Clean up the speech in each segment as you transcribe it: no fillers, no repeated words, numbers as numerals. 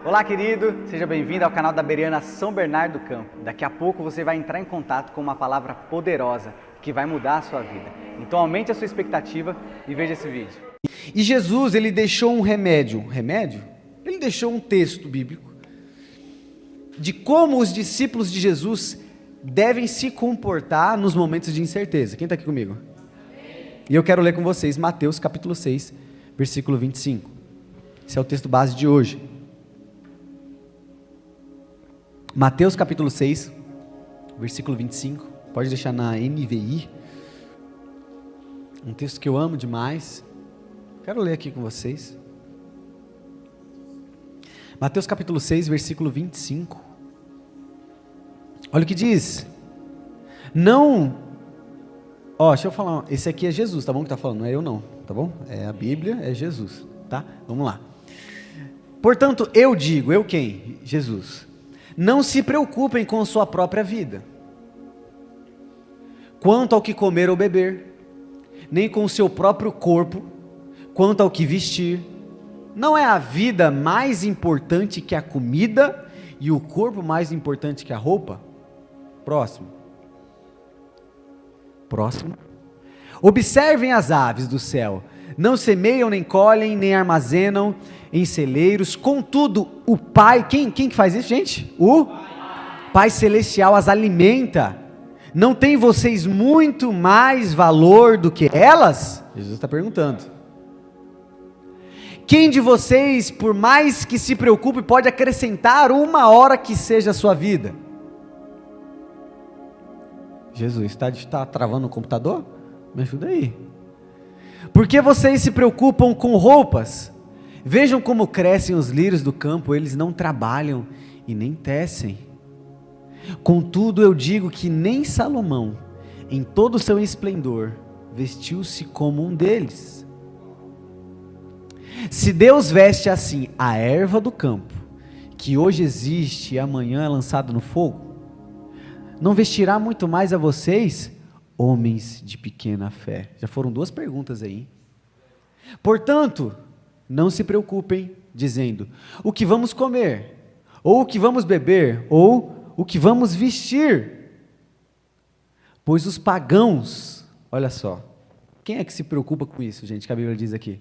Olá, querido, seja bem-vindo ao canal da Bereana São Bernardo do Campo. Daqui a pouco você vai entrar em contato com uma palavra poderosa que vai mudar a sua vida. Então aumente a sua expectativa e veja esse vídeo. E Jesus, ele deixou um remédio. Remédio? Ele deixou um texto bíblico de como os discípulos de Jesus devem se comportar nos momentos de incerteza. Quem está aqui comigo? E eu quero ler com vocês Mateus capítulo 6, versículo 25. Esse é o texto base de hoje. Mateus capítulo 6, versículo 25, pode deixar na NVI, um texto que eu amo demais, quero ler aqui com vocês. Mateus capítulo 6, versículo 25, olha o que diz, deixa eu falar, esse aqui é Jesus, tá bom que tá falando, não é eu não, tá bom? É a Bíblia, é Jesus, tá? Vamos lá. Portanto, eu digo, eu quem? Jesus. Não se preocupem com sua própria vida, quanto ao que comer ou beber, nem com o seu próprio corpo, quanto ao que vestir. Não é a vida mais importante que a comida e o corpo mais importante que a roupa? Próximo. Observem as aves do céu, não semeiam, nem colhem, nem armazenam em celeiros, contudo, o Pai, quem que faz isso, gente? O Pai Celestial as alimenta. Não tem vocês muito mais valor do que elas? Jesus está perguntando. Quem de vocês, por mais que se preocupe, pode acrescentar uma hora que seja a sua vida? Jesus, está travando o computador? Me ajuda aí. Por que vocês se preocupam com roupas? Vejam como crescem os lírios do campo, eles não trabalham e nem tecem. Contudo, eu digo que nem Salomão, em todo o seu esplendor, vestiu-se como um deles. Se Deus veste assim a erva do campo, que hoje existe e amanhã é lançada no fogo, não vestirá muito mais a vocês, homens de pequena fé? Já foram 2 perguntas aí. Portanto, não se preocupem, dizendo, o que vamos comer, ou o que vamos beber, ou o que vamos vestir, pois os pagãos, olha só, quem é que se preocupa com isso, gente, que a Bíblia diz aqui?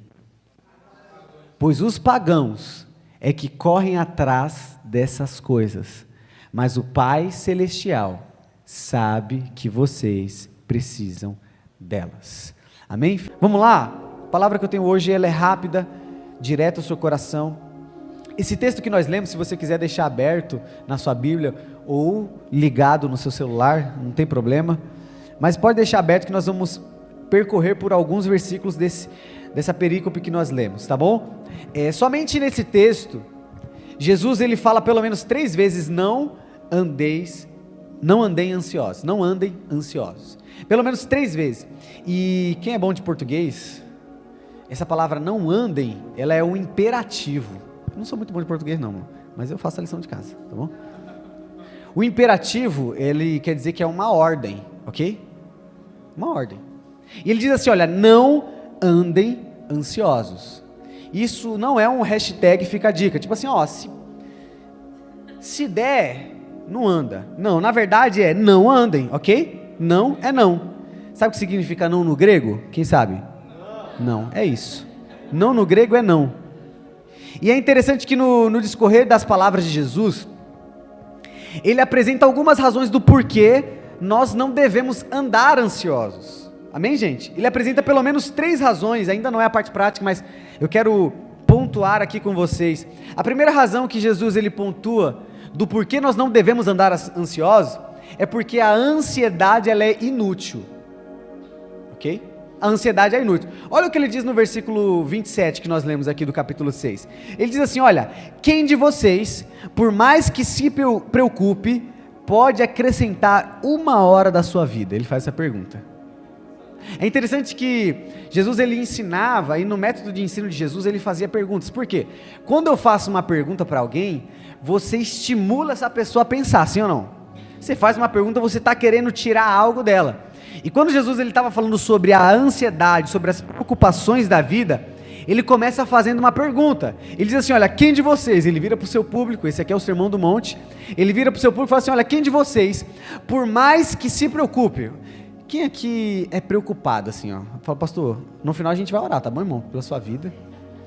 Pois os pagãos é que correm atrás dessas coisas, mas o Pai Celestial sabe que vocês precisam delas. Amém? Vamos lá? A palavra que eu tenho hoje, ela é rápida, direto ao seu coração. Esse texto que nós lemos, se você quiser deixar aberto na sua Bíblia ou ligado no seu celular, não tem problema, mas pode deixar aberto que nós vamos percorrer por alguns versículos dessa perícope que nós lemos, tá bom? Somente nesse texto, Jesus ele fala pelo menos 3 vezes, não andem ansiosos, pelo menos 3 vezes, e quem é bom de português, essa palavra não andem, ela é um imperativo. Eu não sou muito bom de português não, mas eu faço a lição de casa, tá bom? O imperativo, ele quer dizer que é uma ordem, ok? Uma ordem. E ele diz assim, olha, não andem ansiosos. Isso não é um hashtag fica a dica, tipo assim, se der, não anda. Não, na verdade é não andem, ok? Não é não. Sabe o que significa não no grego? Quem sabe? Não, é isso. Não no grego é não. E é interessante que no discorrer das palavras de Jesus, ele apresenta algumas razões do porquê nós não devemos andar ansiosos. Amém, gente? Ele apresenta pelo menos 3 razões, ainda não é a parte prática, mas eu quero pontuar aqui com vocês. A primeira razão que Jesus ele pontua do porquê nós não devemos andar ansiosos, é porque a ansiedade ela é inútil. Ok? A ansiedade é inútil. Olha o que ele diz no versículo 27 que nós lemos aqui do capítulo 6. Ele diz assim, olha, quem de vocês, por mais que se preocupe, pode acrescentar 1 hora da sua vida? Ele faz essa pergunta. É interessante que Jesus ele ensinava, e no método de ensino de Jesus ele fazia perguntas. Por quê? Quando eu faço uma pergunta para alguém, você estimula essa pessoa a pensar, sim ou não? Você faz uma pergunta, você está querendo tirar algo dela. E quando Jesus estava falando sobre a ansiedade, sobre as preocupações da vida, ele começa fazendo uma pergunta. Ele diz assim, olha, quem de vocês, ele vira para o seu público, esse aqui é o Sermão do Monte, ele vira para o seu público e fala assim, olha, quem de vocês, por mais que se preocupe, quem aqui é preocupado assim, ó? Fala, pastor, no final a gente vai orar, tá bom, irmão, pela sua vida,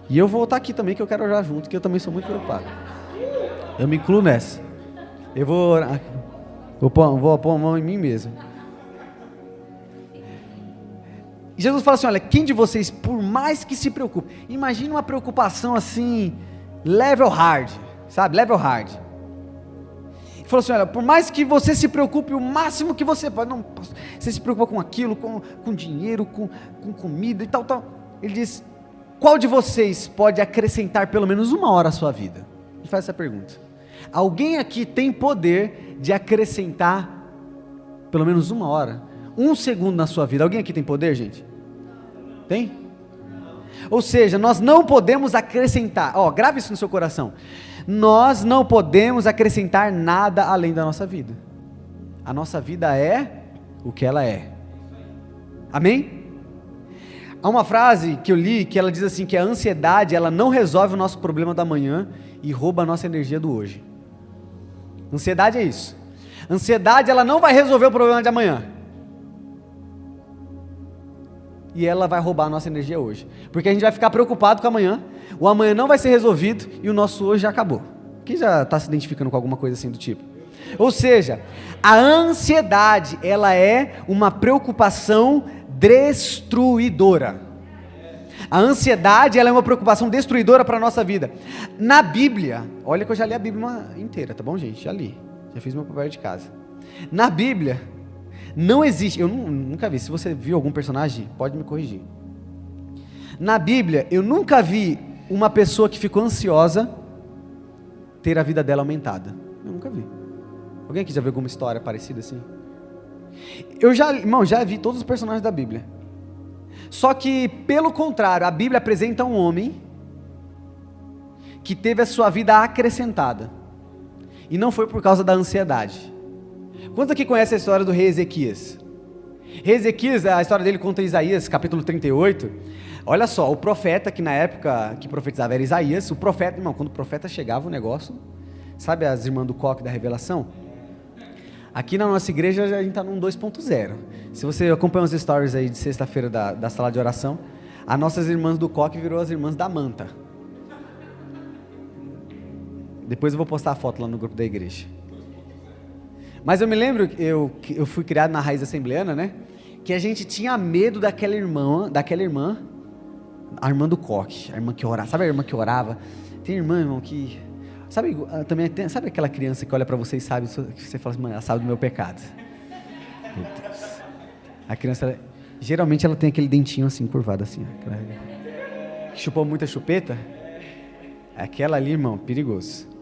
e eu vou estar aqui também, que eu quero orar junto, que eu também sou muito preocupado, eu me incluo nessa, eu vou orar, vou pôr a mão em mim mesmo. Jesus fala assim, olha, quem de vocês, por mais que se preocupe, imagina uma preocupação assim, level hard, sabe, level hard. Ele falou assim, olha, por mais que você se preocupe o máximo que você pode, não, você se preocupa com aquilo, com dinheiro, com comida e tal. Ele diz, qual de vocês pode acrescentar pelo menos 1 hora à sua vida? Ele faz essa pergunta. Alguém aqui tem poder de acrescentar pelo menos 1 hora? 1 segundo na sua vida, alguém aqui tem poder, gente? Tem? Ou seja, nós não podemos acrescentar, grave isso no seu coração, nós não podemos acrescentar nada além da nossa vida, a nossa vida é o que ela é, amém? Há uma frase que eu li, que ela diz assim, que a ansiedade, ela não resolve o nosso problema da manhã e rouba a nossa energia do hoje. Ansiedade é isso, ansiedade ela não vai resolver o problema de amanhã, e ela vai roubar a nossa energia hoje, porque a gente vai ficar preocupado com amanhã, o amanhã não vai ser resolvido, e o nosso hoje já acabou. Quem já está se identificando com alguma coisa assim do tipo? Ou seja, a ansiedade, ela é uma preocupação destruidora. A ansiedade, ela é uma preocupação destruidora para a nossa vida. Na Bíblia, olha que eu já li a Bíblia inteira, tá bom, gente? Já li, já fiz meu papel de casa. Na Bíblia, não existe, eu nunca vi, se você viu algum personagem, pode me corrigir. Na Bíblia, eu nunca vi uma pessoa que ficou ansiosa ter a vida dela aumentada. Eu nunca vi. Alguém aqui já viu alguma história parecida assim? Eu já vi todos os personagens da Bíblia. Só que, pelo contrário, a Bíblia apresenta um homem que teve a sua vida acrescentada. E não foi por causa da ansiedade. Quantos aqui conhecem a história do rei Ezequias? Rei Ezequias, a história dele conta em Isaías, capítulo 38. Olha só, o profeta, que na época que profetizava era Isaías, o profeta, irmão, quando o profeta chegava o negócio, sabe as irmãs do coque da revelação? Aqui na nossa igreja a gente está num 2.0. Se você acompanha os stories aí de sexta-feira da sala de oração, as nossas irmãs do coque virou as irmãs da manta. Depois eu vou postar a foto lá no grupo da igreja. Mas eu me lembro, eu fui criado na raiz assembleana, né? Que a gente tinha medo daquela irmã, a irmã do coque, a irmã que orava, sabe a irmã que orava? Tem irmã, irmão, que, sabe, também tem, sabe aquela criança que olha para você e sabe, que você fala assim, mano, ela sabe do meu pecado. Meu Deus. A criança, geralmente ela tem aquele dentinho assim, curvado assim, que chupou muita chupeta, aquela ali, irmão, perigoso.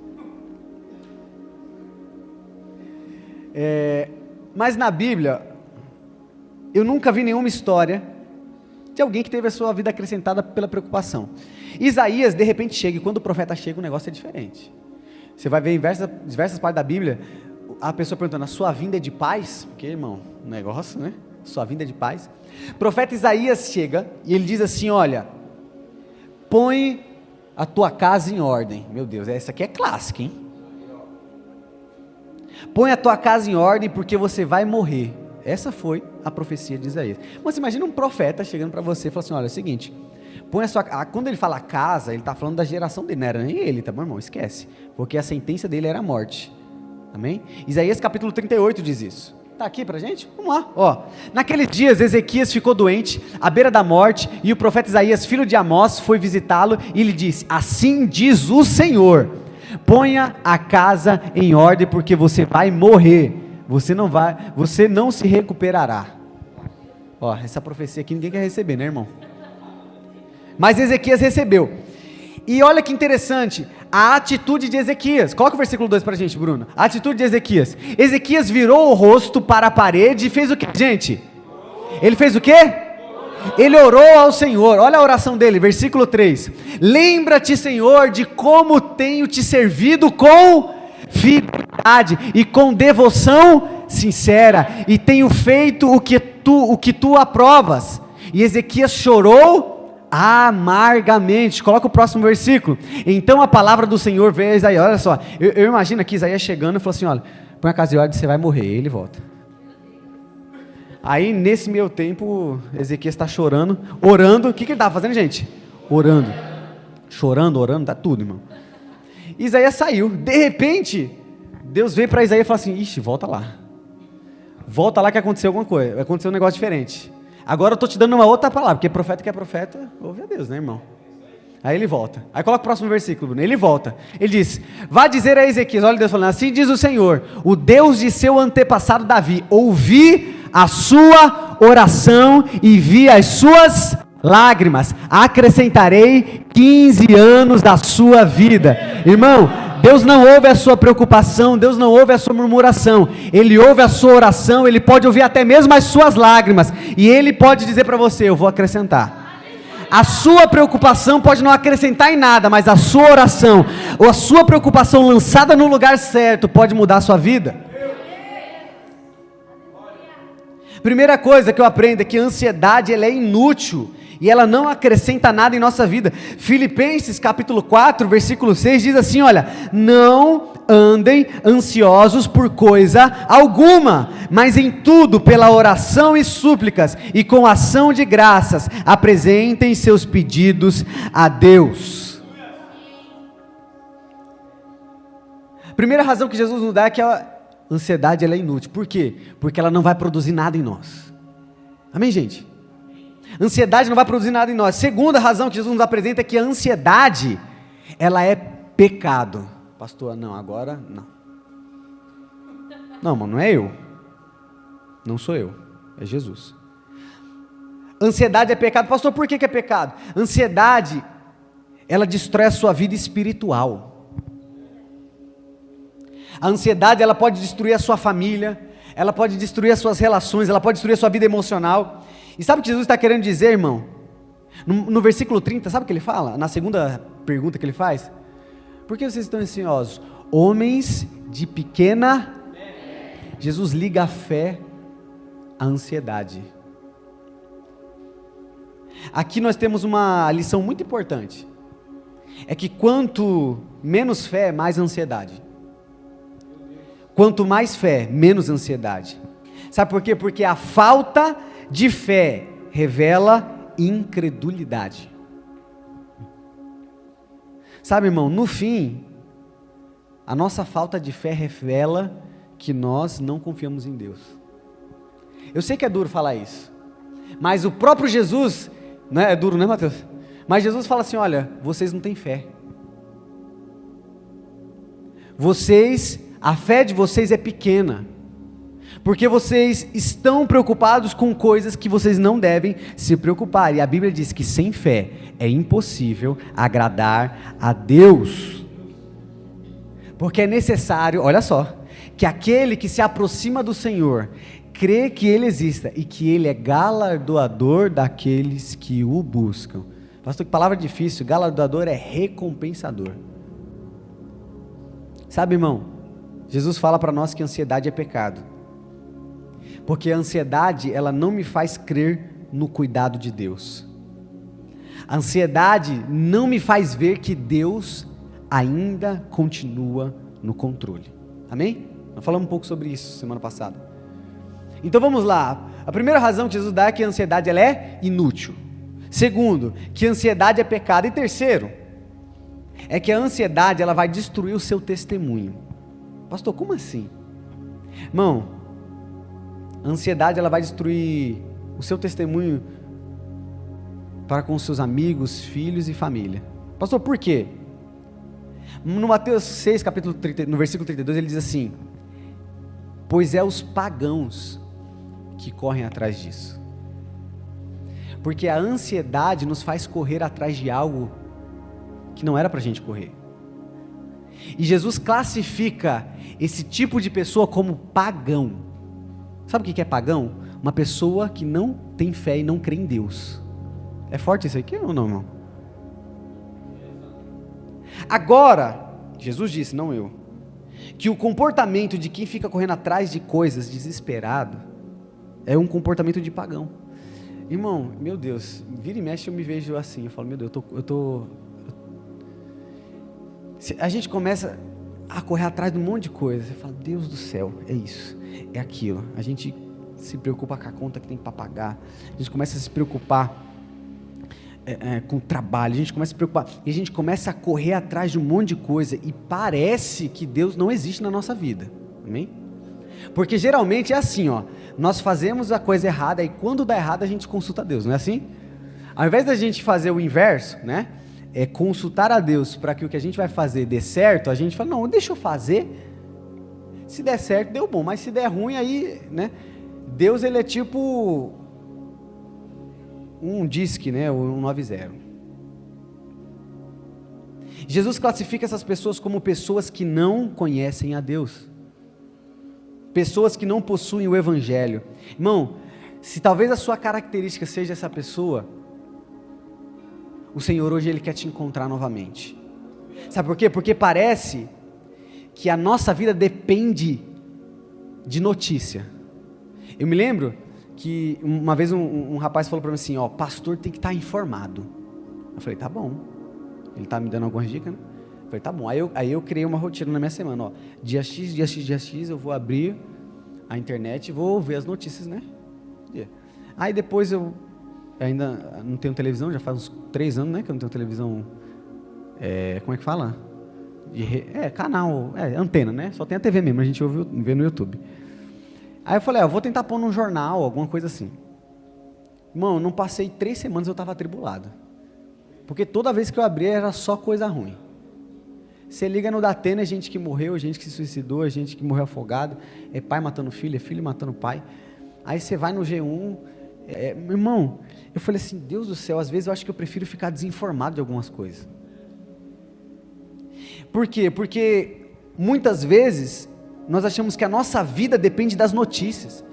Mas na Bíblia, eu nunca vi nenhuma história de alguém que teve a sua vida acrescentada pela preocupação. Isaías, de repente, chega, e quando o profeta chega, o negócio é diferente. Você vai ver em diversas partes da Bíblia, a pessoa perguntando, a sua vinda é de paz? Porque, irmão, o negócio, né? Sua vinda é de paz. O profeta Isaías chega, e ele diz assim, olha, põe a tua casa em ordem. Meu Deus, essa aqui é clássica, hein? Põe a tua casa em ordem, porque você vai morrer. Essa foi a profecia de Isaías. Mas imagina um profeta chegando para você e falando assim, olha, é o seguinte, põe a sua, quando ele fala casa, ele está falando da geração dele, não era nem ele, tá bom, irmão? Esquece, porque a sentença dele era a morte, amém? Isaías capítulo 38 diz isso. Está aqui para a gente? Vamos lá, ó. Naqueles dias Ezequias ficou doente, à beira da morte, e o profeta Isaías, filho de Amós, foi visitá-lo e lhe disse, assim diz o Senhor, ponha a casa em ordem, porque você vai morrer, você não se recuperará. Ó, essa profecia aqui ninguém quer receber, né, irmão? Mas Ezequias recebeu. E olha que interessante, a atitude de Ezequias. Coloca o versículo 2 para a gente, Bruno. A atitude de Ezequias. Ezequias virou o rosto para a parede e fez o que, gente? Ele fez o quê? Ele orou ao Senhor. Olha a oração dele, versículo 3. Lembra-te, Senhor, de como tenho te servido com fidelidade e com devoção sincera, e tenho feito o que tu aprovas. E Ezequias chorou amargamente. Coloca o próximo versículo. Então a palavra do Senhor veio a Isaías. Olha só, eu imagino aqui Isaías chegando e falou assim: olha, põe a casa de ordem, você vai morrer. Ele volta. Aí nesse meio tempo, Ezequias está chorando, orando. O que ele estava fazendo, gente? Orando. Chorando, orando, dá tudo, irmão. Isaías saiu. De repente, Deus veio para Isaías e falou assim: ixi, volta lá. Volta lá que aconteceu alguma coisa. Aconteceu um negócio diferente. Agora eu estou te dando uma outra palavra, porque profeta que é profeta, ouve a Deus, né, irmão? Aí ele volta. Aí coloca o próximo versículo, Bruno. Ele volta. Ele diz: vá dizer a Ezequias, olha Deus falando, assim diz o Senhor, o Deus de seu antepassado Davi, ouvi a sua oração e vi as suas lágrimas, acrescentarei 15 anos da sua vida. Irmão, Deus não ouve a sua preocupação, Deus não ouve a sua murmuração, Ele ouve a sua oração, Ele pode ouvir até mesmo as suas lágrimas, e Ele pode dizer para você: eu vou acrescentar. A sua preocupação pode não acrescentar em nada, mas a sua oração, ou a sua preocupação lançada no lugar certo, pode mudar a sua vida. Primeira coisa que eu aprendo é que a ansiedade ela é inútil, e ela não acrescenta nada em nossa vida. Filipenses capítulo 4, versículo 6 diz assim, olha, não andem ansiosos por coisa alguma, mas em tudo pela oração e súplicas, e com ação de graças, apresentem seus pedidos a Deus. Primeira razão que Jesus nos dá é que a ansiedade ela é inútil. Por quê? Porque ela não vai produzir nada em nós. Amém, gente? Ansiedade não vai produzir nada em nós. Segunda razão que Jesus nos apresenta é que a ansiedade, ela é pecado. Pastor, não, agora não. Não, mano, não é eu. Não sou eu, é Jesus. Ansiedade é pecado. Pastor, por que é pecado? Ansiedade, ela destrói a sua vida espiritual. A ansiedade, ela pode destruir a sua família, ela pode destruir as suas relações, ela pode destruir a sua vida emocional. E sabe o que Jesus está querendo dizer, irmão? No versículo 30, sabe o que ele fala? Na segunda pergunta que ele faz: por que vocês estão ansiosos? Homens de pequena fé. Jesus liga a fé à ansiedade. Aqui nós temos uma lição muito importante. É que quanto menos fé, mais ansiedade. Quanto mais fé, menos ansiedade. Sabe por quê? Porque a falta de fé revela incredulidade. Sabe, irmão, no fim, a nossa falta de fé revela que nós não confiamos em Deus. Eu sei que é duro falar isso, mas o próprio Jesus, não é duro, né, Mateus? Mas Jesus fala assim: olha, vocês não têm fé. A fé de vocês é pequena. Porque vocês estão preocupados com coisas que vocês não devem se preocupar. E a Bíblia diz que sem fé é impossível agradar a Deus. Porque é necessário, olha só, que aquele que se aproxima do Senhor, crê que Ele exista e que Ele é galardoador daqueles que o buscam. Pastor, que palavra difícil, galardoador é recompensador. Sabe, irmão, Jesus fala para nós que a ansiedade é pecado. Porque a ansiedade, ela não me faz crer no cuidado de Deus. A ansiedade não me faz ver que Deus ainda continua no controle. Amém? Nós falamos um pouco sobre isso semana passada. Então vamos lá. A primeira razão que Jesus dá é que a ansiedade ela é inútil. Segundo, que a ansiedade é pecado. E terceiro, é que a ansiedade ela vai destruir o seu testemunho. Pastor, como assim? Irmão, a ansiedade ela vai destruir o seu testemunho para com os seus amigos, filhos e família. Pastor, por quê? No Mateus 6, capítulo 30, no versículo 32, ele diz assim: pois é os pagãos que correm atrás disso. Porque a ansiedade nos faz correr atrás de algo que não era para a gente correr. E Jesus classifica esse tipo de pessoa como pagão. Sabe o que é pagão? Uma pessoa que não tem fé e não crê em Deus. É forte isso aqui ou não, irmão? Agora, Jesus disse, não eu, que o comportamento de quem fica correndo atrás de coisas desesperado é um comportamento de pagão. Irmão, meu Deus, vira e mexe eu me vejo assim, eu falo, meu Deus, a gente começa a correr atrás de um monte de coisa, você fala, Deus do céu, é isso, é aquilo, a gente se preocupa com a conta que tem para pagar, a gente começa a se preocupar com o trabalho, a gente começa a se preocupar, e a gente começa a correr atrás de um monte de coisa, e parece que Deus não existe na nossa vida, amém? Porque geralmente é assim, ó, nós fazemos a coisa errada, e quando dá errado a gente consulta a Deus, não é assim? Ao invés da gente fazer o inverso, né, é consultar a Deus para que o que a gente vai fazer dê certo, a gente fala, não, deixa eu fazer, se der certo deu bom, mas se der ruim aí, né, Deus ele é tipo um disque, né, um 90. Jesus classifica essas pessoas como pessoas que não conhecem a Deus, pessoas que não possuem o Evangelho. Irmão, se talvez a sua característica seja essa pessoa, o Senhor hoje ele quer te encontrar novamente. Sabe por quê? Porque parece que a nossa vida depende de notícia. Eu me lembro que uma vez um rapaz falou para mim assim, ó, pastor tem que estar informado. Eu falei, tá bom. Ele tá me dando algumas dicas, né? Eu falei, tá bom. Aí eu criei uma rotina na minha semana, ó. Dia X, eu vou abrir a internet e vou ver as notícias, né? Aí depois eu ainda não tenho televisão, já faz uns 3 anos, né? Que eu não tenho televisão, como é que fala? Canal, antena, né? Só tem a TV mesmo, a gente vê no YouTube. Aí eu falei, eu vou tentar pôr num jornal, alguma coisa assim. Irmão, não passei 3 semanas, eu estava atribulado. Porque toda vez que eu abria era só coisa ruim. Você liga no Datena, é gente que morreu, gente que se suicidou, é gente que morreu afogado, é pai matando filho, é filho matando pai. Aí você vai no G1, irmão, eu falei assim, Deus do céu, às vezes eu acho que eu prefiro ficar desinformado de algumas coisas. Por quê? Porque muitas vezes nós achamos que a nossa vida depende das notícias.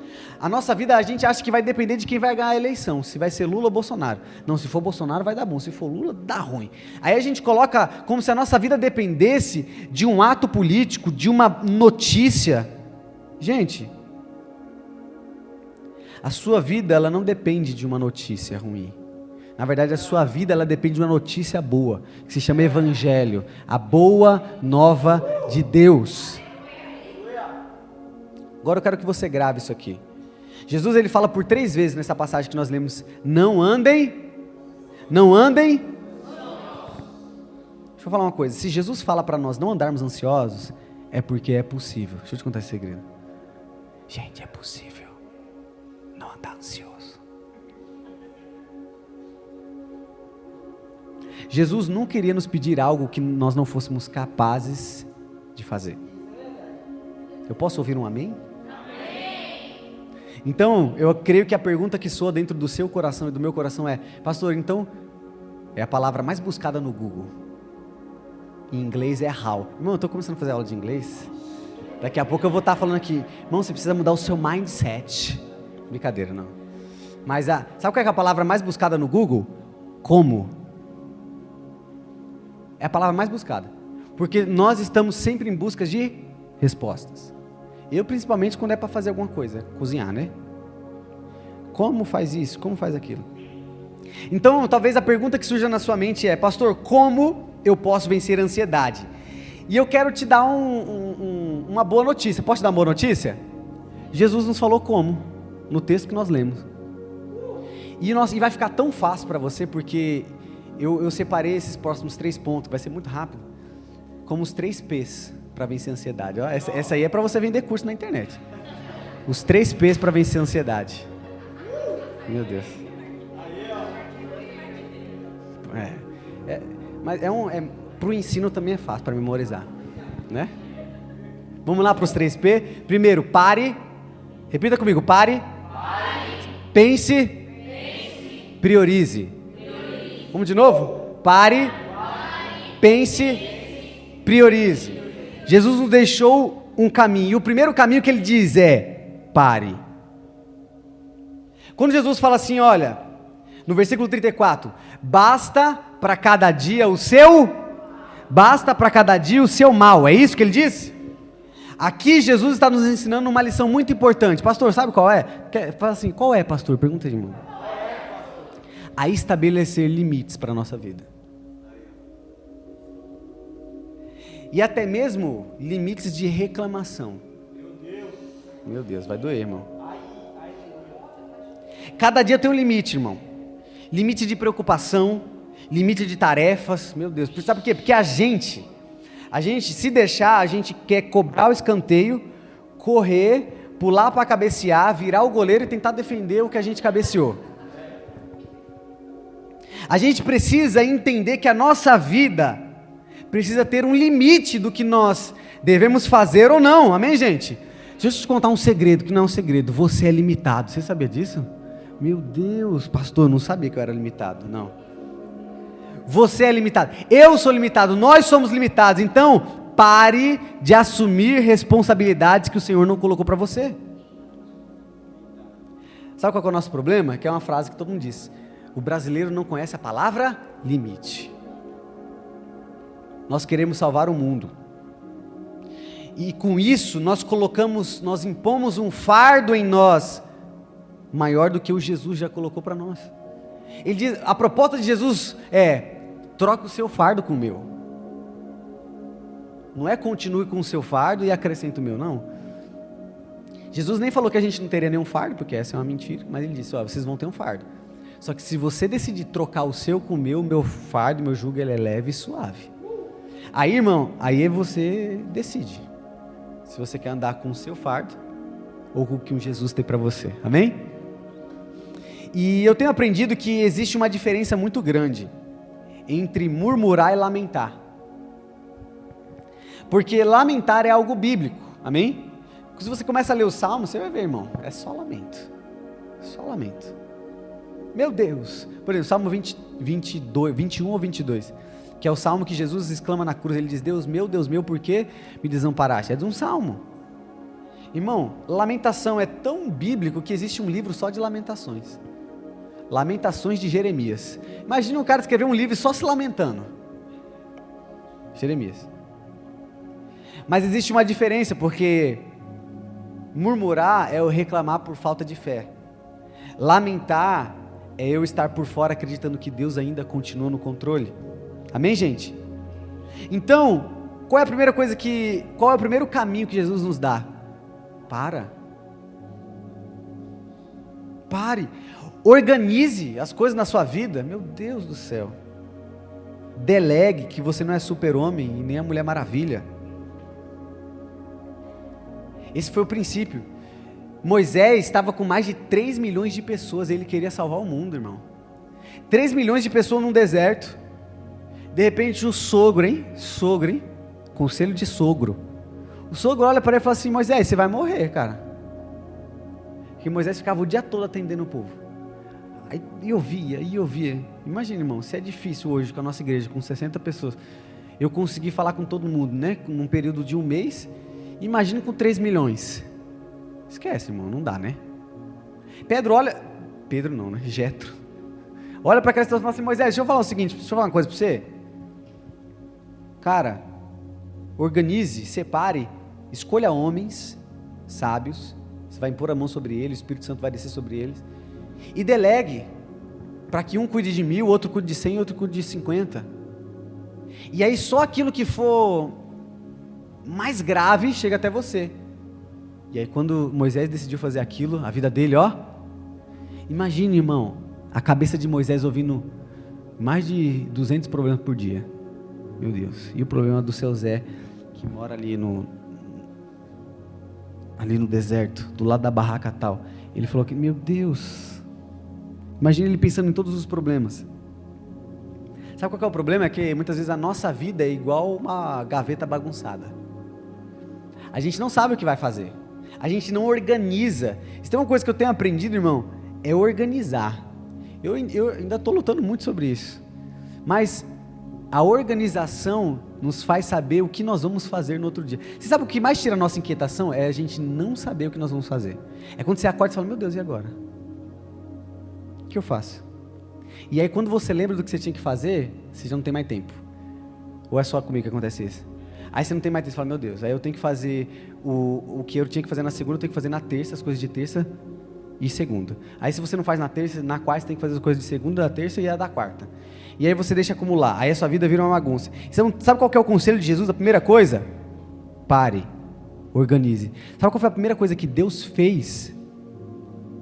A nossa vida, a gente acha que vai depender de quem vai ganhar a eleição, se vai ser Lula ou Bolsonaro. Não, se for Bolsonaro vai dar bom, se for Lula, dá ruim. Aí a gente coloca como se a nossa vida dependesse de um ato político, de uma notícia. Gente, a sua vida, ela não depende de uma notícia ruim. Na verdade, a sua vida, ela depende de uma notícia boa, que se chama Evangelho, a boa nova de Deus. Agora eu quero que você grave isso aqui. Jesus ele fala por 3 vezes nessa passagem que nós lemos, não andem. Deixa eu falar uma coisa, se Jesus fala para nós não andarmos ansiosos, é porque é possível. Deixa eu te contar esse segredo. Gente, é possível não andar ansioso. Jesus não queria nos pedir algo que nós não fôssemos capazes de fazer. Eu posso ouvir um amém? Então, eu creio que a pergunta que soa dentro do seu coração e do meu coração é, pastor, então, é a palavra mais buscada no Google. Em inglês é how. Irmão, eu estou começando a fazer aula de inglês. Daqui a pouco eu vou estar falando aqui, irmão, você precisa mudar o seu mindset. Brincadeira, não. Mas, sabe qual é a palavra mais buscada no Google? Como? É a palavra mais buscada. Porque nós estamos sempre em busca de respostas. Eu principalmente quando é para fazer alguma coisa, cozinhar, né? Como faz isso? Como faz aquilo? Então, talvez a pergunta que surja na sua mente é, pastor, como eu posso vencer a ansiedade? E eu quero te dar uma boa notícia. Posso te dar uma boa notícia? Jesus nos falou como, no texto que nós lemos. E vai ficar tão fácil para você, porque eu separei esses próximos 3 pontos, vai ser muito rápido, como os 3 P's para vencer a ansiedade. Ó, essa aí é para você vender curso na internet. Os 3 P's para vencer a ansiedade. Meu Deus. Mas para o ensino também é fácil, para memorizar, né? Vamos lá para os 3 P. Primeiro, pare. Repita comigo, pare. Pense. Priorize. Vamos de novo? Pare. Pense. Priorize. Jesus nos deixou um caminho, e o primeiro caminho que ele diz é, pare. Quando Jesus fala assim, olha, no versículo 34, basta para cada dia o seu mal, é isso que ele disse? Aqui Jesus está nos ensinando uma lição muito importante. Pastor, sabe qual é? Fala assim, qual é, pastor? Pergunta de mim. a estabelecer limites para a nossa vida. E até mesmo limites de reclamação. Meu Deus, vai doer, irmão. Cada dia tem um limite, irmão. Limite de preocupação, limite de tarefas. Meu Deus, sabe por quê? Porque a gente, se deixar, a gente quer cobrar o escanteio, correr, pular para cabecear, virar o goleiro e tentar defender o que a gente cabeceou. A gente precisa entender que a nossa vida precisa ter um limite do que nós devemos fazer ou não, amém, gente? Deixa eu te contar um segredo, que não é um segredo, você é limitado, você sabia disso? Meu Deus, pastor, eu não sabia que eu era limitado, não. Você é limitado, eu sou limitado, nós somos limitados, então pare de assumir responsabilidades que o Senhor não colocou para você. Sabe qual é o nosso problema? Que é uma frase que todo mundo diz, o brasileiro não conhece a palavra limite. Nós queremos salvar o mundo. E com isso nós impomos um fardo em nós maior do que o Jesus já colocou para nós. Ele diz, a proposta de Jesus é: troca o seu fardo com o meu. Não é continue com o seu fardo e acrescente o meu, não. Jesus nem falou que a gente não teria nenhum fardo, porque essa é uma mentira, mas ele disse, vocês vão ter um fardo. Só que se você decidir trocar o seu com o meu fardo, meu jugo, ele é leve e suave. Aí, irmão, aí você decide se você quer andar com o seu fardo ou com o que um Jesus tem para você, amém? E eu tenho aprendido que existe uma diferença muito grande entre murmurar e lamentar, porque lamentar é algo bíblico, amém? Se você começa a ler o Salmo, você vai ver, irmão, é só lamento, meu Deus. Por exemplo, Salmo 21 ou 22, que é o salmo que Jesus exclama na cruz, ele diz, Deus meu, por que me desamparaste? É de um salmo. Irmão, lamentação é tão bíblico que existe um livro só de lamentações. Lamentações de Jeremias. Imagina um cara escrever um livro só se lamentando. Jeremias. Mas existe uma diferença, porque murmurar é eu reclamar por falta de fé. Lamentar é eu estar por fora acreditando que Deus ainda continua no controle. Amém, gente? Então, qual é o primeiro caminho que Jesus nos dá? Pare. Organize as coisas na sua vida. Meu Deus do céu. Delegue, que você não é super-homem e nem a Mulher Maravilha. Esse foi o princípio. Moisés estava com mais de 3 milhões de pessoas, ele queria salvar o mundo, irmão. 3 milhões de pessoas num deserto. De repente o sogro, hein? Conselho de sogro. O sogro olha para ele e fala assim, Moisés, você vai morrer, cara. Porque Moisés ficava o dia todo atendendo o povo. Aí eu via. Imagina, irmão, se é difícil hoje com a nossa igreja, com 60 pessoas, eu consegui falar com todo mundo, né? Num período de um mês. Imagina com 3 milhões. Esquece, irmão, não dá, né? Jetro. Olha para aquela situação e fala assim, Moisés, deixa eu falar o seguinte, deixa eu falar uma coisa para você. Cara, organize, separe, escolha homens sábios, você vai impor a mão sobre eles, o Espírito Santo vai descer sobre eles, e delegue, para que um cuide de 1000, outro cuide de 100, outro cuide de 50, e aí só aquilo que for mais grave chega até você. E aí quando Moisés decidiu fazer aquilo, a vida dele, imagine, irmão, a cabeça de Moisés ouvindo mais de 200 problemas por dia, meu Deus, e o problema do seu Zé, que mora ali no deserto, do lado da barraca tal, ele falou que, meu Deus, imagine ele pensando em todos os problemas. Sabe qual que é o problema? É que muitas vezes a nossa vida é igual uma gaveta bagunçada, a gente não sabe o que vai fazer, a gente não organiza. Se tem uma coisa que eu tenho aprendido, irmão, é organizar. Eu ainda estou lutando muito sobre isso, mas a organização nos faz saber o que nós vamos fazer no outro dia. Você sabe o que mais tira a nossa inquietação? É a gente não saber o que nós vamos fazer. É quando você acorda e fala, meu Deus, e agora? O que eu faço? E aí quando você lembra do que você tinha que fazer, você já não tem mais tempo. Ou é só comigo que acontece isso? Aí você não tem mais tempo, você fala, meu Deus, aí eu tenho que fazer o que eu tinha que fazer na segunda, eu tenho que fazer na terça, as coisas de terça. e segunda. Aí se você não faz na terça, na quarta você tem que fazer as coisas de segunda, da terça e a da quarta. E aí você deixa acumular, aí a sua vida vira uma bagunça. Sabe qual que é o conselho de Jesus? A primeira coisa? Pare, organize. Sabe qual foi a primeira coisa que Deus fez?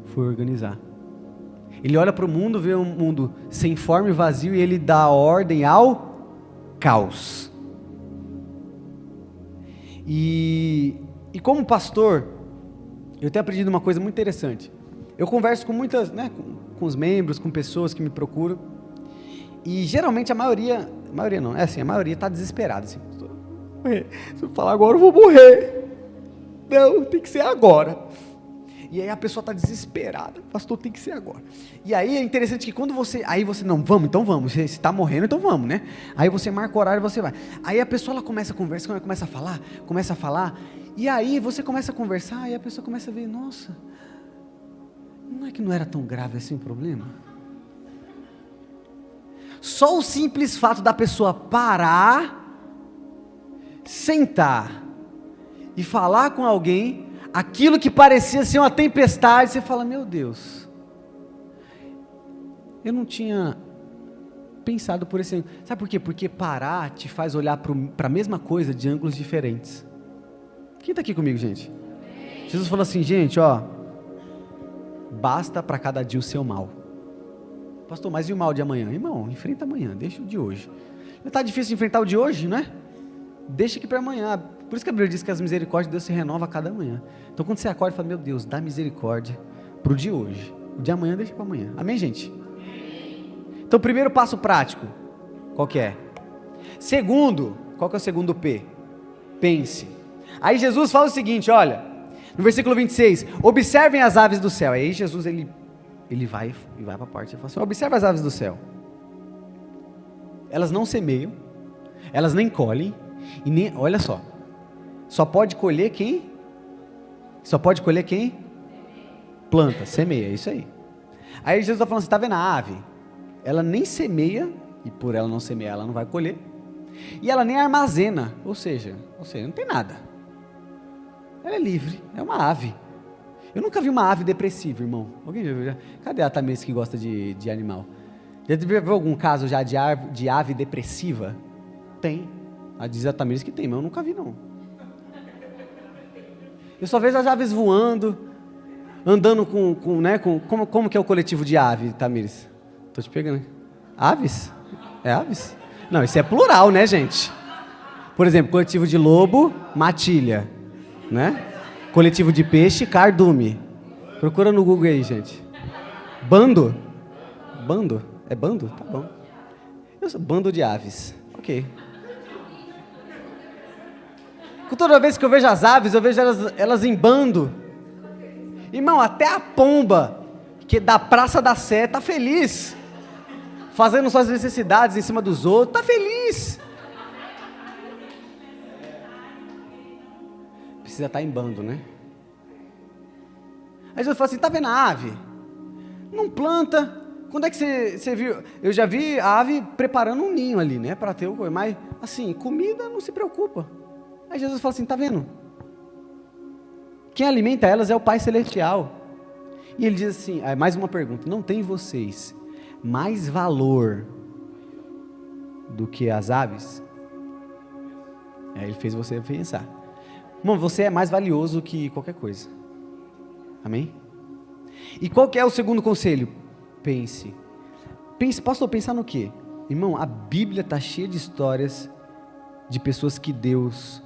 Foi organizar. Ele olha para o mundo, vê um mundo sem forma e vazio e ele dá ordem ao caos. E como pastor, eu tenho aprendido uma coisa muito interessante. Eu converso com muitas, com os membros, com pessoas que me procuram, e geralmente a maioria não, a maioria está desesperada, assim, se eu falar agora eu vou morrer, não, tem que ser agora. E aí a pessoa está desesperada, pastor, tem que ser agora. E aí é interessante que quando você, não, vamos, então vamos, se está morrendo, então vamos, né? Aí você marca o horário e você vai. Aí a pessoa, ela começa a conversar, começa a falar, e aí você começa a conversar, e a pessoa começa a ver, nossa, não é que não era tão grave assim o problema? Só o simples fato da pessoa parar, sentar e falar com alguém, aquilo que parecia ser uma tempestade, você fala, meu Deus, eu não tinha pensado por esse ângulo. Sabe por quê? Porque parar te faz olhar para a mesma coisa de ângulos diferentes. Quem está aqui comigo, gente? Jesus falou assim, gente, basta para cada dia o seu mal. Pastor, mas e o mal de amanhã? Irmão, enfrenta amanhã, deixa o de hoje. Não está difícil enfrentar o de hoje, né? Deixa aqui para amanhã. Por isso que a Bíblia diz que as misericórdias de Deus se renovam a cada manhã. Então quando você acorda, fala, meu Deus, dá misericórdia para o de hoje. O de amanhã deixa para amanhã. Amém, gente? Então primeiro passo prático, qual que é? Segundo, qual que é o segundo P? Pense. Aí Jesus fala o seguinte, olha, no versículo 26, observem as aves do céu. Aí Jesus, ele vai para a parte, ele fala assim, observa as aves do céu. Elas não semeiam, elas nem colhem, e nem, olha só pode colher quem? Planta, semeia, é isso aí. Aí Jesus está falando, você está vendo a ave? Ela nem semeia, e por ela não semear, ela não vai colher, e ela nem armazena, ou seja, não tem nada. Ela é livre, é uma ave. Eu nunca vi uma ave depressiva, irmão. Alguém já viu? Cadê a Tamires que gosta de animal? Já viu algum caso já de ave depressiva? Tem. Diz a Tamires que tem, mas eu nunca vi, não. Eu só vejo as aves voando, andando como que é o coletivo de ave, Tamires? Tô te pegando. Aves? É aves? Não, isso é plural, né, gente? Por exemplo, coletivo de lobo, matilha, né? Coletivo de peixe, cardume. Procura no Google aí, gente. Bando? Bando? É bando? Tá bom. Bando de aves. Ok. Toda vez que eu vejo as aves, eu vejo elas em bando. Irmão, até a pomba, que da Praça da Sé, tá feliz. Fazendo suas necessidades em cima dos outros, tá feliz. Precisa estar em bando, né? Aí Jesus fala assim, tá vendo a ave? Não planta. Quando é que você viu? Eu já vi a ave preparando um ninho ali, né? Para ter o coisa. Mas, assim, comida não se preocupa. Aí Jesus fala assim, tá vendo? Quem alimenta elas é o Pai Celestial. E ele diz assim, mais uma pergunta, não tem vocês mais valor do que as aves? Aí ele fez você pensar. Irmão, você é mais valioso que qualquer coisa. Amém? E qual que é o segundo conselho? Pense. Pastor, pensar no quê? Irmão, a Bíblia está cheia de histórias de pessoas que Deus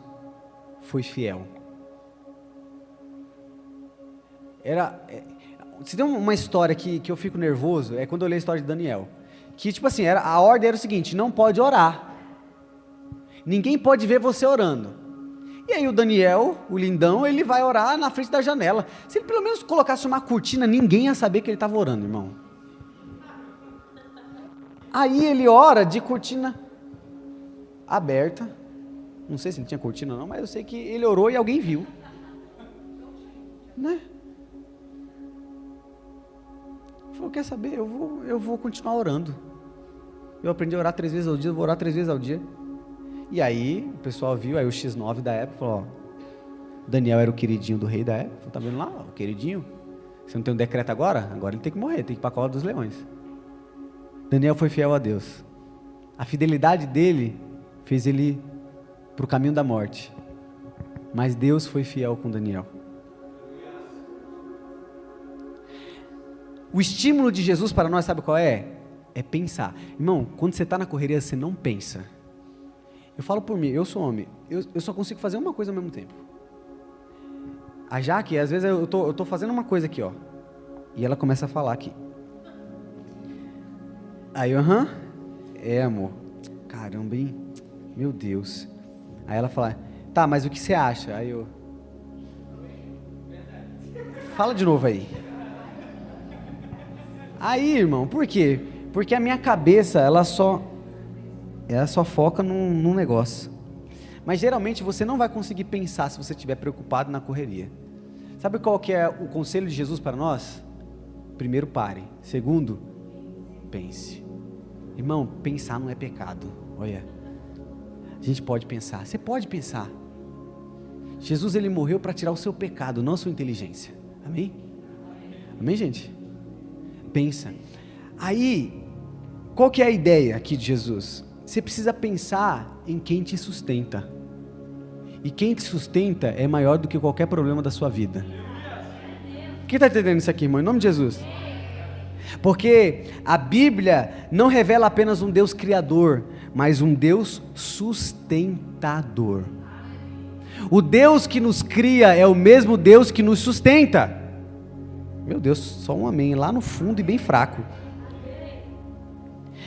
foi fiel. Se tem uma história que eu fico nervoso, é quando eu leio a história de Daniel. Que tipo assim, a ordem era o seguinte, não pode orar. Ninguém pode ver você orando. E aí o Daniel, o lindão, ele vai orar na frente da janela. Se ele pelo menos colocasse uma cortina, ninguém ia saber que ele estava orando, irmão. Aí ele ora de cortina aberta. Não sei se ele tinha cortina ou não, mas eu sei que ele orou e alguém viu. Né? Ele falou, quer saber? Eu vou continuar orando. Eu aprendi a orar 3 vezes ao dia, eu vou orar 3 vezes ao dia. E aí o pessoal viu, aí o X9 da época falou, ó, Daniel era o queridinho do rei da época, tá vendo lá, o queridinho? Você não tem um decreto agora? Agora ele tem que morrer, tem que ir para a cova dos leões. Daniel foi fiel a Deus. A fidelidade dele fez ele para o caminho da morte. Mas Deus foi fiel com Daniel. O estímulo de Jesus para nós, sabe qual é? É pensar. Irmão, quando você está na correria, você não pensa. Eu falo por mim, eu sou homem, eu só consigo fazer uma coisa ao mesmo tempo. A Jaque, às vezes eu tô fazendo uma coisa aqui, ó, e ela começa a falar aqui. Aí eu, amor, caramba, hein, meu Deus. Aí ela fala, tá, mas o que você acha? Aí eu, fala de novo aí. Aí, irmão, por quê? Porque a minha cabeça, ela só foca num negócio. Mas geralmente você não vai conseguir pensar se você estiver preocupado na correria. Sabe qual que é o conselho de Jesus para nós? Primeiro, pare. Segundo, pense. Irmão, pensar não é pecado. Olha, a gente pode pensar. Você pode pensar. Jesus, ele morreu para tirar o seu pecado, não a sua inteligência. Amém? Amém, gente? Pensa. Aí, qual que é a ideia aqui de Jesus? Você precisa pensar em quem te sustenta. E quem te sustenta é maior do que qualquer problema da sua vida. Quem está entendendo isso aqui, irmão? Em nome de Jesus. Porque a Bíblia não revela apenas um Deus criador, mas um Deus sustentador. O Deus que nos cria é o mesmo Deus que nos sustenta. Meu Deus, só um amém, lá no fundo e bem fraco.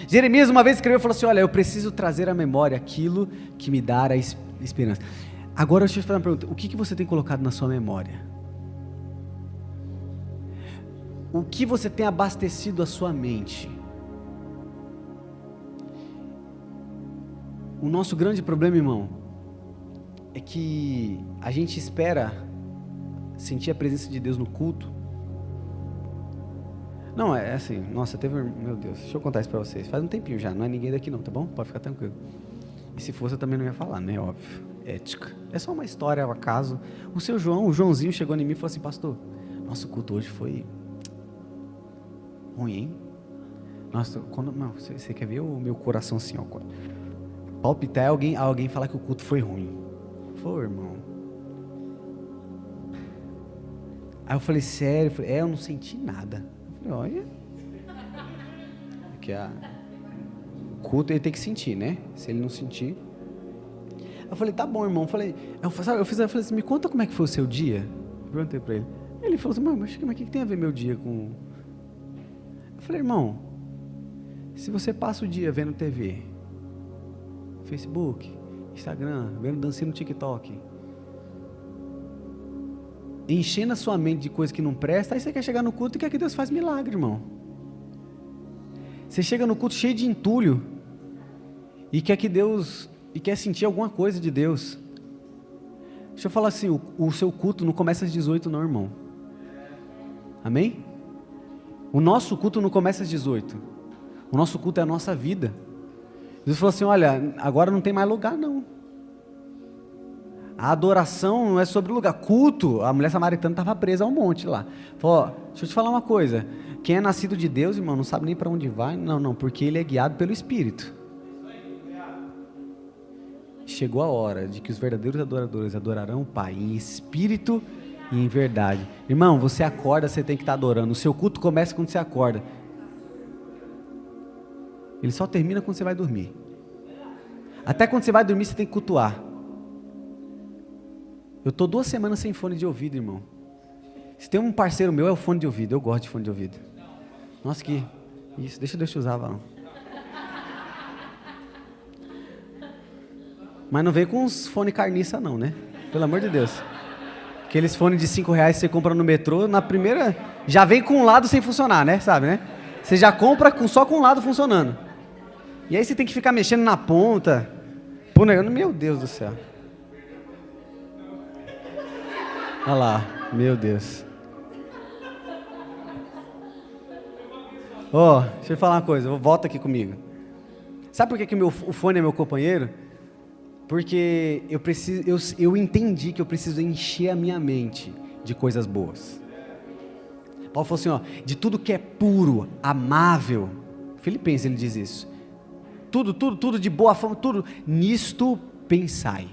Jeremias uma vez escreveu e falou assim, olha, eu preciso trazer à memória aquilo que me dá a esperança. Agora deixa eu te fazer uma pergunta, o que você tem colocado na sua memória? O que você tem abastecido a sua mente? O nosso grande problema, irmão, é que a gente espera sentir a presença de Deus no culto. Não, é assim, nossa, meu Deus, deixa eu contar isso pra vocês, faz um tempinho já, não é ninguém daqui não, tá bom? Pode ficar tranquilo. E se fosse eu também não ia falar, né, óbvio, ética. É só uma história, um acaso. O Joãozinho chegou em mim e falou assim, pastor, nosso culto hoje foi ruim, hein? Nossa, você quer ver o meu coração assim, ó, palpitar alguém falar que o culto foi ruim. Foi, irmão. Aí eu falei, sério? Eu não senti nada. Olha, porque o culto ele tem que sentir, né? Se ele não sentir, eu falei, tá bom, irmão. Eu falei assim, me conta como é que foi o seu dia. Eu perguntei pra ele. Ele falou assim, mas o que tem a ver meu dia com? Eu falei, irmão, se você passa o dia vendo TV, Facebook, Instagram, vendo dancinha no TikTok, enchendo a sua mente de coisa que não presta, aí você quer chegar no culto e quer que Deus faça milagre, irmão. Você chega no culto cheio de entulho e quer que Deus, e quer sentir alguma coisa de Deus. Deixa eu falar assim, o seu culto não começa às 18 não, irmão. Amém? O nosso culto não começa às 18. O nosso culto é a nossa vida. Jesus falou assim, olha, agora não tem mais lugar não. A adoração não é sobre o lugar. Culto, a mulher samaritana estava presa a um monte lá. Falou, ó, deixa eu te falar uma coisa. Quem é nascido de Deus, irmão, não sabe nem para onde vai. Não, porque ele é guiado pelo Espírito. Chegou a hora de que os verdadeiros adoradores adorarão o Pai em espírito e em verdade. Irmão, você acorda, você tem que estar adorando. O seu culto começa quando você acorda. Ele só termina quando você vai dormir. Até quando você vai dormir, você tem que cultuar. Eu estou 2 semanas sem fone de ouvido, irmão. Se tem um parceiro meu, é o fone de ouvido. Eu gosto de fone de ouvido. Nossa, que... Isso, deixa Deus te usar, Valão. Mas não vem com uns fone carniça não, né? Pelo amor de Deus. Aqueles fones de R$5 que você compra no metrô, na primeira... Já vem com um lado sem funcionar, né? Sabe, né? Você já compra só com um lado funcionando. E aí você tem que ficar mexendo na ponta. Pô, meu Deus do céu. Olha lá, meu Deus. Deixa eu falar uma coisa, volta aqui comigo. Sabe por que o fone é meu companheiro? Porque eu entendi que eu preciso encher a minha mente de coisas boas. Paulo falou assim, ó, de tudo que é puro, amável. Filipenses ele diz isso. Tudo de boa fama, tudo. Nisto pensai.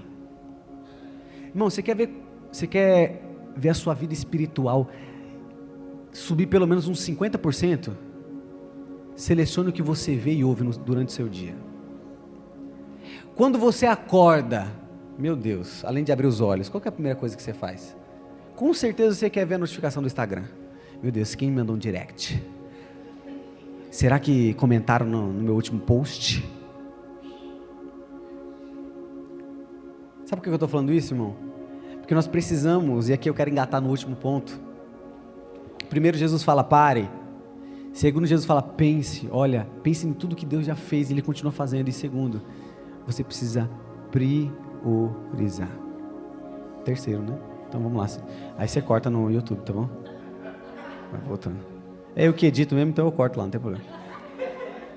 Irmão, você quer ver a sua vida espiritual subir pelo menos uns 50%? Selecione o que você vê e ouve durante o seu dia. Quando você acorda, meu Deus, além de abrir os olhos, qual que é a primeira coisa que você faz? Com certeza você quer ver a notificação do Instagram. Meu Deus, quem me mandou um direct? Será que comentaram no meu último post? Sabe por que eu estou falando isso, irmão? Porque nós precisamos, e aqui eu quero engatar no último ponto. Primeiro, Jesus fala, pare. Segundo, Jesus fala, pense. Olha, pense em tudo que Deus já fez e Ele continua fazendo. E segundo, você precisa priorizar. Terceiro, né? Então vamos lá. Aí você corta no YouTube, tá bom? Vai voltando. É eu que edito mesmo, então eu corto lá, não tem problema.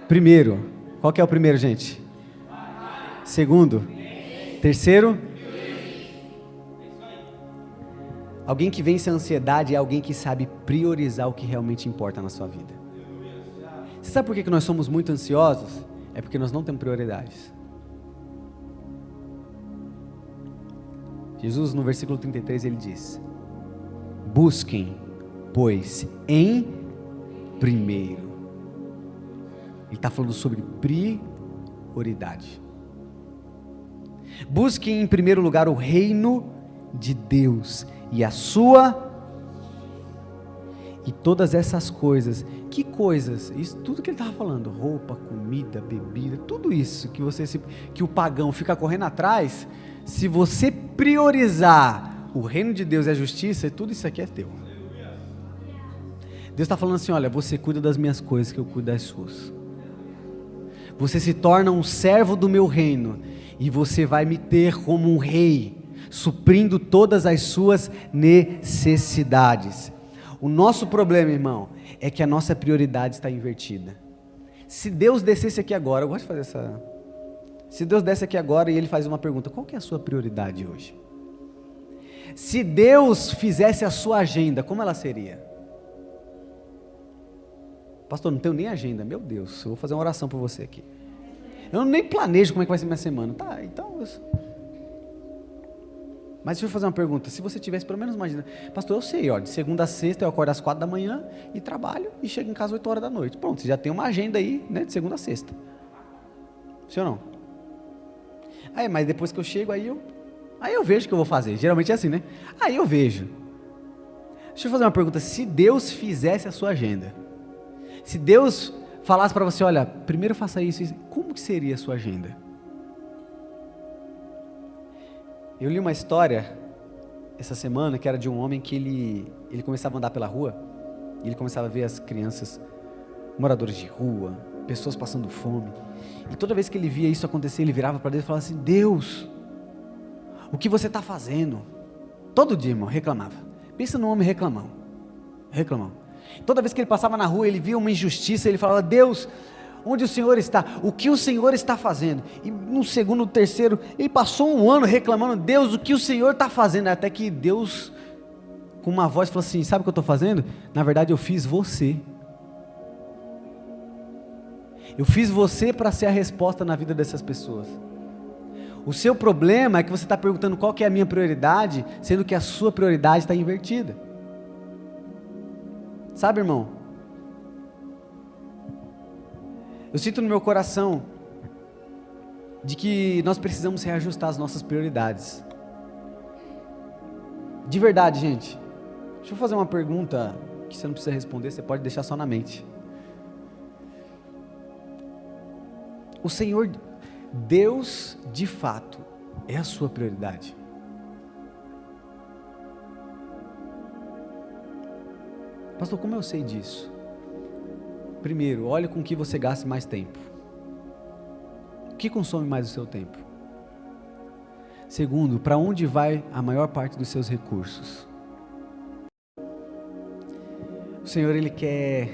Primeiro, qual que é o primeiro, gente? Segundo? Terceiro? Alguém que vence a ansiedade é alguém que sabe priorizar o que realmente importa na sua vida. Você sabe por que nós somos muito ansiosos? É porque nós não temos prioridades. Jesus, no versículo 33, ele diz: busquem, pois, em primeiro. Ele está falando sobre prioridade. Busquem em primeiro lugar o reino de Deus e a sua, e todas essas coisas. Que coisas? Isso tudo que ele estava falando, roupa, comida, bebida, tudo isso que o pagão fica correndo atrás. Se você priorizar o reino de Deus e a justiça, tudo isso aqui é teu. Deus está falando assim, olha, você cuida das minhas coisas, que eu cuido das suas. Você se torna um servo do meu reino, e você vai me ter como um rei, suprindo todas as suas necessidades. O nosso problema, irmão, é que a nossa prioridade está invertida. Se Deus descesse aqui agora, eu gosto de fazer essa... Se Deus desce aqui agora e Ele faz uma pergunta, qual que é a sua prioridade hoje? Se Deus fizesse a sua agenda, como ela seria? Pastor, não tenho nem agenda. Meu Deus, eu vou fazer uma oração por você aqui. Eu nem planejo como é que vai ser minha semana. Tá, então... Mas deixa eu fazer uma pergunta, se você tivesse pelo menos uma agenda, pastor, eu sei, ó, de segunda a sexta eu acordo às 4 da manhã e trabalho e chego em casa às 8 horas da noite. Pronto, você já tem uma agenda aí, né, de segunda a sexta. Sim ou não? Aí, mas depois que eu chego, aí eu vejo o que eu vou fazer. Geralmente é assim, né? Aí eu vejo. Deixa eu fazer uma pergunta, se Deus fizesse a sua agenda, se Deus falasse para você, olha, primeiro faça isso, como que seria a sua agenda? Eu li uma história essa semana que era de um homem que ele começava a andar pela rua e ele começava a ver as crianças, moradores de rua, pessoas passando fome, e toda vez que ele via isso acontecer, ele virava para Deus e falava assim, Deus, o que você está fazendo? Todo dia, irmão, reclamava. Pensa num homem reclamão. Toda vez que ele passava na rua, ele via uma injustiça, ele falava, Deus, onde o Senhor está? O que o Senhor está fazendo? E no segundo, no terceiro, ele passou um ano reclamando, Deus, o que o Senhor está fazendo? Até que Deus, com uma voz, falou assim, sabe o que eu estou fazendo? Na verdade eu fiz você. Eu fiz você para ser a resposta na vida dessas pessoas. O seu problema é que você está perguntando qual que é a minha prioridade, sendo que a sua prioridade está invertida. Sabe, irmão? Eu sinto no meu coração de que nós precisamos reajustar as nossas prioridades. De verdade, gente. Deixa eu fazer uma pergunta que você não precisa responder, você pode deixar só na mente. O Senhor, Deus, de fato, é a sua prioridade? Pastor, como eu sei disso? Primeiro, olhe com que você gasta mais tempo. O que consome mais o seu tempo? Segundo, para onde vai a maior parte dos seus recursos? O Senhor, Ele quer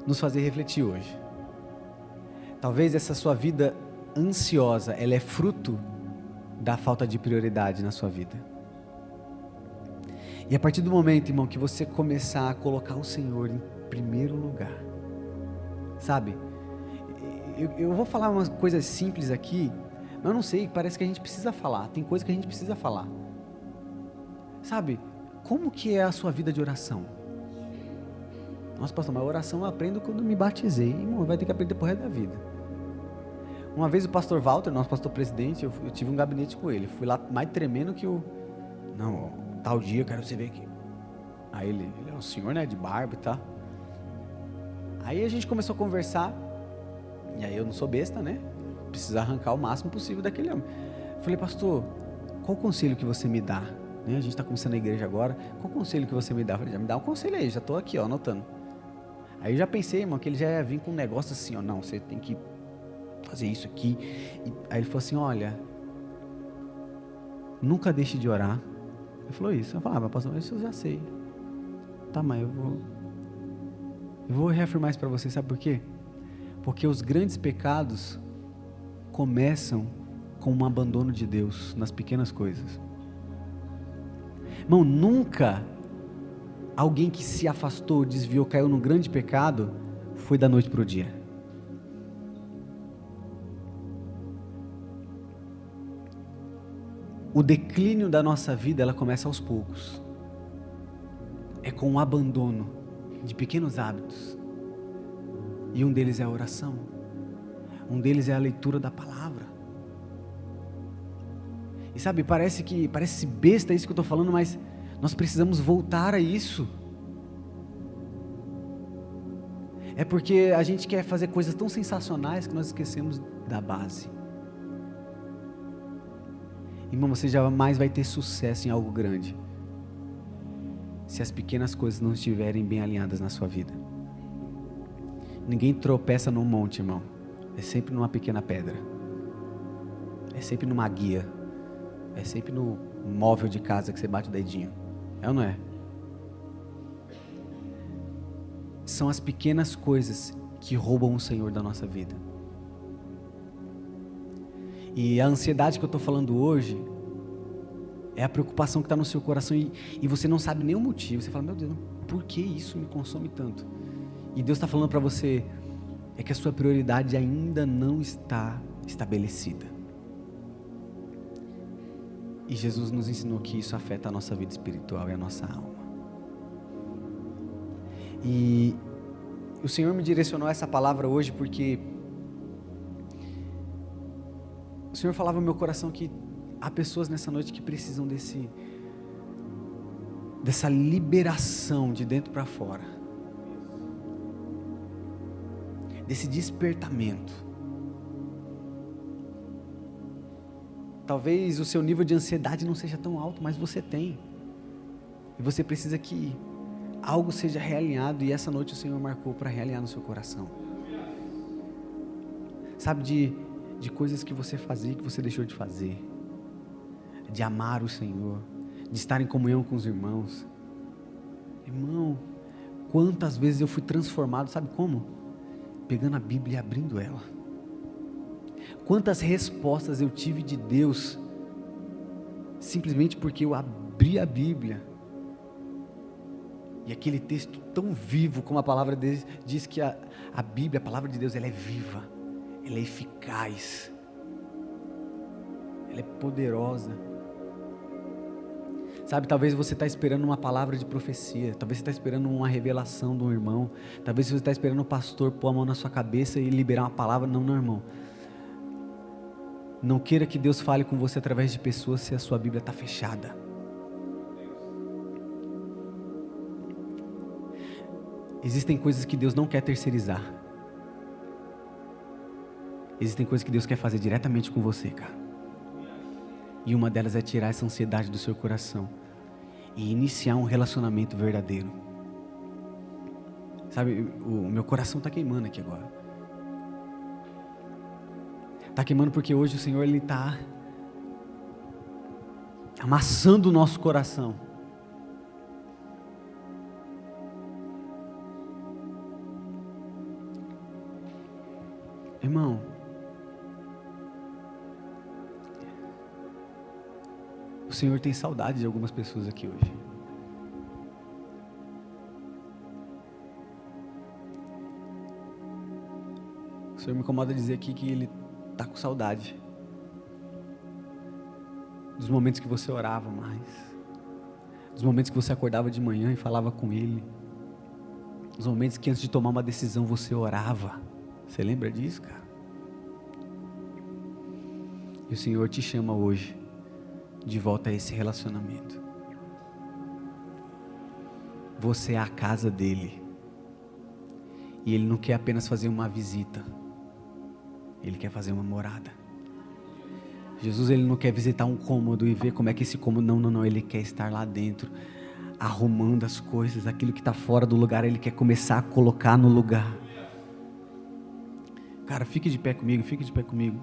nos fazer refletir hoje. Talvez essa sua vida ansiosa, ela é fruto da falta de prioridade na sua vida. E a partir do momento, irmão, que você começar a colocar o Senhor em primeiro lugar, sabe? Eu vou falar umas coisas simples aqui, mas eu não sei, parece que a gente precisa falar. Tem coisa que a gente precisa falar. Sabe? Como que é a sua vida de oração? Nossa, pastor, mas a oração eu aprendo quando me batizei. Irmão, vai ter que aprender pro resto da vida. Uma vez o pastor Walter, nosso pastor presidente, eu tive um gabinete com ele. Fui lá mais tremendo que o... Não, tal dia eu quero você ver aqui. Aí ele é um senhor, né, de barba e tal. Aí a gente começou a conversar. E aí eu não sou besta, né? Preciso arrancar o máximo possível daquele homem. Falei, pastor, qual o conselho que você me dá? Né? A gente está começando a igreja agora. Qual o conselho que você me dá? Eu falei, já me dá um conselho aí, já estou aqui, ó, anotando. Aí eu já pensei, irmão, que ele já ia vir com um negócio assim, ó, não, você tem que fazer isso aqui. E aí ele falou assim, olha, nunca deixe de orar. Ele falou isso. Eu falei, mas pastor, isso eu já sei. Tá, mas eu vou reafirmar isso para você, sabe por quê? Porque os grandes pecados começam com um abandono de Deus nas pequenas coisas. Irmão, nunca alguém que se afastou, desviou, caiu num grande pecado, foi da noite para o dia. O declínio da nossa vida, ela começa aos poucos. É com o abandono de pequenos hábitos. E um deles é a oração. Um deles é a leitura da palavra. E sabe, parece besta isso que eu estou falando, mas nós precisamos voltar a isso. É porque a gente quer fazer coisas tão sensacionais que nós esquecemos da base. Irmão, você jamais vai ter sucesso em algo grande se as pequenas coisas não estiverem bem alinhadas na sua vida. Ninguém tropeça num monte, irmão. É sempre numa pequena pedra. É sempre numa guia. É sempre no móvel de casa que você bate o dedinho. É ou não é? São as pequenas coisas que roubam o Senhor da nossa vida. E a ansiedade que eu estou falando hoje é a preocupação que está no seu coração e você não sabe nem o motivo. Você fala, meu Deus, por que isso me consome tanto? E Deus está falando para você, é que a sua prioridade ainda não está estabelecida. E Jesus nos ensinou que isso afeta a nossa vida espiritual e a nossa alma. E o Senhor me direcionou essa palavra hoje porque o Senhor falava no meu coração que há pessoas nessa noite que precisam dessa liberação de dentro para fora, desse despertamento. Talvez o seu nível de ansiedade não seja tão alto, mas você tem, e você precisa que algo seja realinhado, e essa noite o Senhor marcou para realinhar no seu coração, sabe, de coisas que você fazia e que você deixou de fazer, de amar o Senhor, de estar em comunhão com os irmãos. Irmão, quantas vezes eu fui transformado, sabe como? Pegando a Bíblia e abrindo ela. Quantas respostas eu tive de Deus, simplesmente porque eu abri a Bíblia, e aquele texto tão vivo, como a palavra de Deus diz que a Bíblia, a palavra de Deus, ela é viva, ela é eficaz, ela é poderosa. Sabe, talvez você está esperando uma palavra de profecia, talvez você está esperando uma revelação de um irmão, talvez você está esperando o pastor pôr a mão na sua cabeça e liberar uma palavra. Não, irmão. Não queira que Deus fale com você através de pessoas se a sua Bíblia está fechada. Existem coisas que Deus não quer terceirizar. Existem coisas que Deus quer fazer diretamente com você, cara. E uma delas é tirar essa ansiedade do seu coração e iniciar um relacionamento verdadeiro. Sabe, o meu coração está queimando aqui agora. Está queimando porque hoje o Senhor, Ele está amassando o nosso coração. Irmão, o Senhor tem saudade de algumas pessoas aqui hoje. O Senhor me incomoda dizer aqui que Ele está com saudade dos momentos que você orava mais, dos momentos que você acordava de manhã e falava com Ele, dos momentos que antes de tomar uma decisão você orava. Você lembra disso, cara? E o Senhor te chama hoje de volta a esse relacionamento. Você é a casa dele. E Ele não quer apenas fazer uma visita. Ele quer fazer uma morada. Jesus, Ele não quer visitar um cômodo e ver como é que esse cômodo... Não. Ele quer estar lá dentro, arrumando as coisas. Aquilo que está fora do lugar, Ele quer começar a colocar no lugar. Cara, fique de pé comigo, fique de pé comigo.